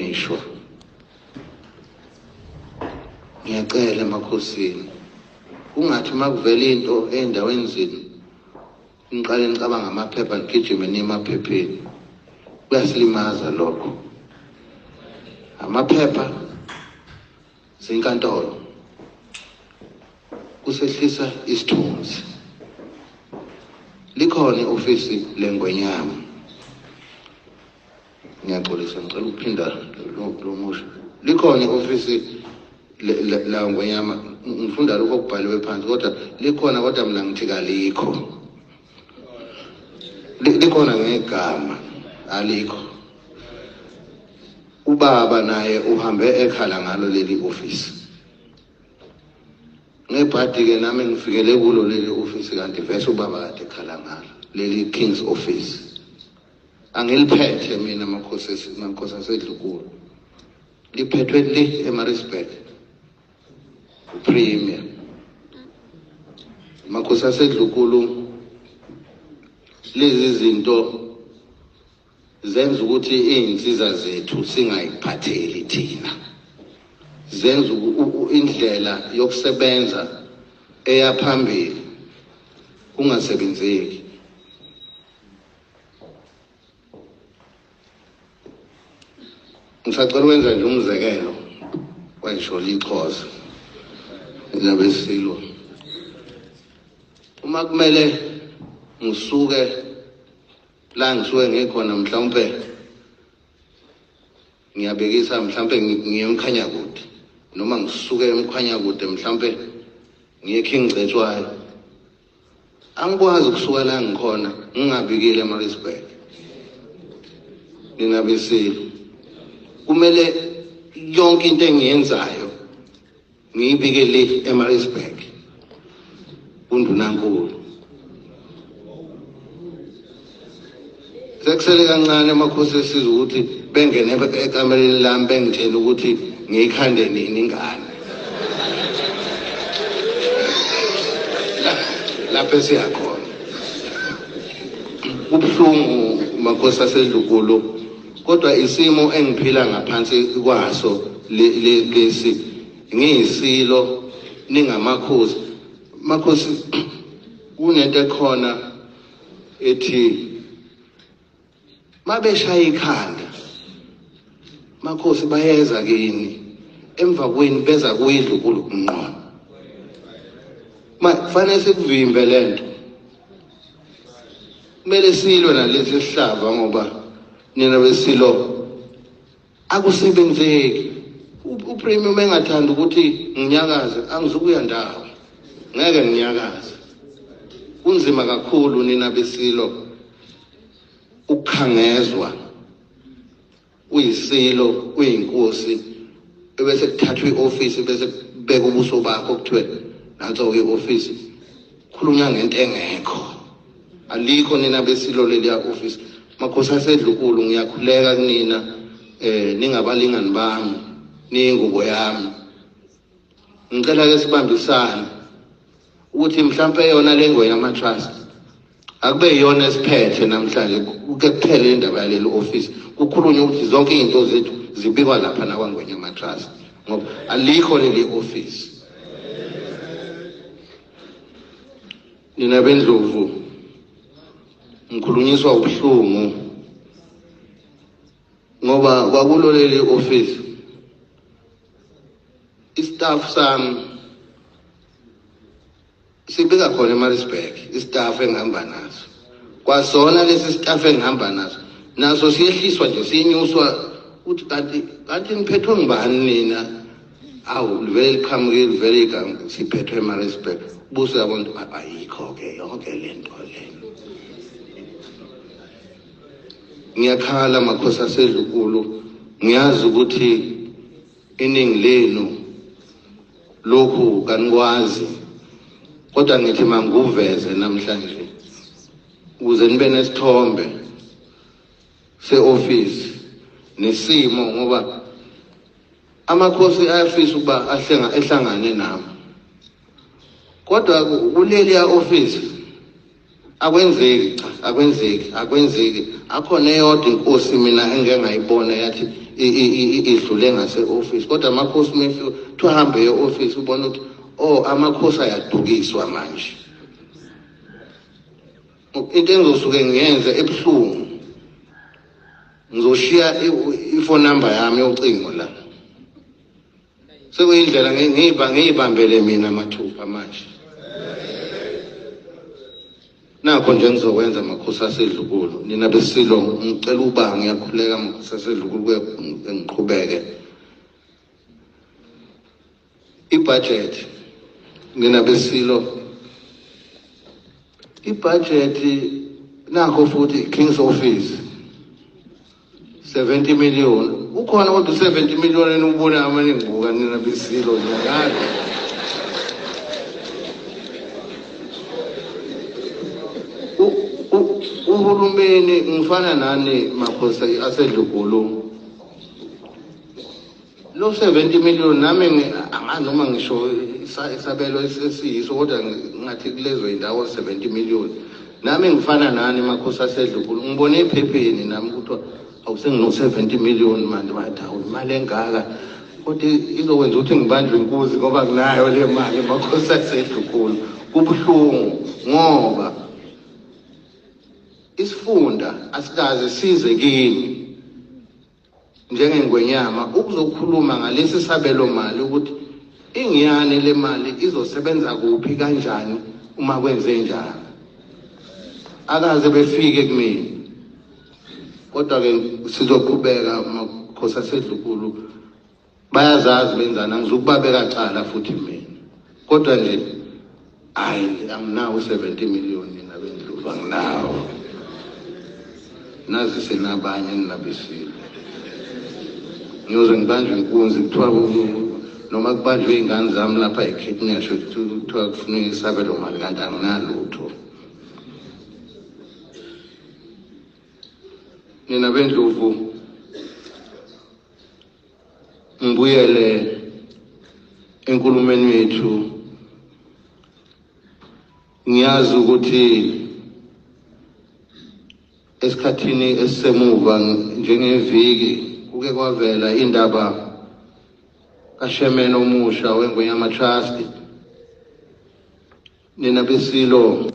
ngisho ngiyacela emakhosini ungathi makuvela into endaweni zini niqale nicabanga amaphepha nigijime nemaphepheni kuyasilimaza lokho. Amaphepha zinkantolo kusehlisa isithunzi. Likhona iofisi lengwenyama. Ngiyaxolisa ngicela ukuphinda lo musho. Likhona iofisi la ngwenyama ngifunda lokho okubhaliwe phansi kodwa likhona kodwa mina ngithi kalikho. Likhona ngegama alikho. Ubaba naye uhambe ekhala ngalo leli office. Ngebhadi ke nami ngifikele kulo leli office kanti vese ubaba kade ekhala ngalo leli King's office. Angiliphethe mina makhosi asedlunkulu. Liphethwe le eMaritzburg. Premier. Makhosi asedlunkulu lezi zinto zenza ukuthi izinsiza zethu singayiphatheli thina. Zenza indlela yokusebenza eyaphambili kungasebenzeki. Ngisacela ukwenza nje umzekelo wayisho liXhosa labesilo. Uma kumele ngisuke la ngisuke ngikhona mhlawumbe ngiyabekisa mhlawumbe ngiye emkhanya kude noma ngisuke emkhanya kude mhlawumbe ngiye Kingcetshwayo. Angikwazi ukusuka la ngikhona ngingabikile eMaritzburg. Ngingabisile. Kumele yonke into engiyenzayo ngiyibike le eMaritzburg. Undunankulu. Sekusele kancane amakhosi esizwe ukuthi bengene ekameleni lami bengitshela ukuthi ngiyikhande nini ingane. Lapho siyakhona. Kubuhlungu makhosi asedlunkulu kodwa isimo engiphila ngaphansi kwaso lesi ngiyisilo ningamakhosi. Makhosi kunento ekhona ethi mabeshaya ikhanda makhosi bayeza kini emva kweni beza kuyidlunkulu kunqona. Kufanele sikuvimbe lento. Kumele silwe nalesi sihlava ngoba nina besilo akusebenzeki. Upremium engathanda ukuthi nginyakaze angizukuya ndawo. Ngeke nginyakaze. Kunzima kakhulu nina besilo ukukhangezwa uyisilo uyinkosi ebese kuthathwa ioffice bese kubeka ubuso bakho kuthiwe nanso ioffice khulunywa ngento engekho. Alikho nina besilo leliya office. Makhosi asedlunkulu ngiyakhuleka kunina ningabalingani bami ningubo yami. Ngicela ke sibambisane ukuthi mhlawumbe yona lengwe yama trust akube yona esiphethe namhlanje kuphele indaba yaleli office kukhulunywa ukuthi zonke izinto zethu zibikwa lapha nakwangwenye ama trust ngoba alikho leli office. Nina bendlovu ngikhulunyiswa ubuhlungu ngoba kwakulo leli office istaff sami sibika khona eMaritzburg istaff engihamba naso. Kwasona lesi staff engihamba naso siyehliswa nje sinyuswa uthi kanti niphethwe ngibani nina? Awu livele liqhamuke livele igama siphethwe eMaritzburg. Buso yabona ayikho ke yonke lento lena. Ngiyakhala makhosi asedlunkulu ngiyazi ukuthi iningi lenu lokhu kanikwazi kodwa ngithi manguveze namhlanje ukuze nibe nesithombe se-office nesimo ngoba amakhosi ayafisa ukuba ehlangane nami kodwa kuleli office akwenzeki akhona eyodwa inkosi mina engeke ngayibona yathi idlule ngase office kodwa amakhosi mefika thuhambe e office ubona ukuthi amakhosi ayadukiswa manje into engizosuke ngiyenze ebuhlungu ngizoshiya ifone number yami yocingo la sekuyindlela ngiyibambele mina mathupha manje nakho nje ngizokwenza amakhosi asedlukulu nina besilo ngicela uba ngiyakhuleka amakhosi asedlukulu ngiqhubeke ibudget nina besilo ibudget nakho futhi King's Office 70 million ukhona kodwa 70 million enubona amaningi buka nina besilo ngiyakade uhulumeni ngifana nani makhosi asedlukulu lo 70 million nami noma ngisho isabelo esiyiso kodwa ngathi kulezo indawo 70 million nami ngifana nani makhosi asedlukulu ngibone ephepheni nami ukuthi awusengino 70 million manje bathi imali engaka kodwa izokwenza ukuthi ngibanjwe inkuzi ngoba kunayo le mali makhosi asedlukulu kubuhlungu ngoba isifunda asikaze size kini njengengwenyama ukuzokhuluma ngalesi sabelo mali ukuthi ingiyane le mali izosebenza kuphi kanjani uma kwenze njani akaze befike kumina kodwa ke sizoqhubeka makhosi asedlukulu bayazazi benzana ngizokubabeka cala futhi mina kodwa nje hayi anginawo 70 million mina bendlulu anginawo nazi senabanye ninabesilo ngiyoze ngibanjwe inkunzi kuthiwa noma kubanjwe iy'ngane zami lapha ekheti niyasho kuthiwa kufuneka isabelo mali kanti anginalutho nina bendlovu ngibuyele enkulumeni yethu ngiyazi ukuthi esikhathini esisemuva njengeviki kuke kwavela indaba kaShemene omusha wengwenyama trust nina besilo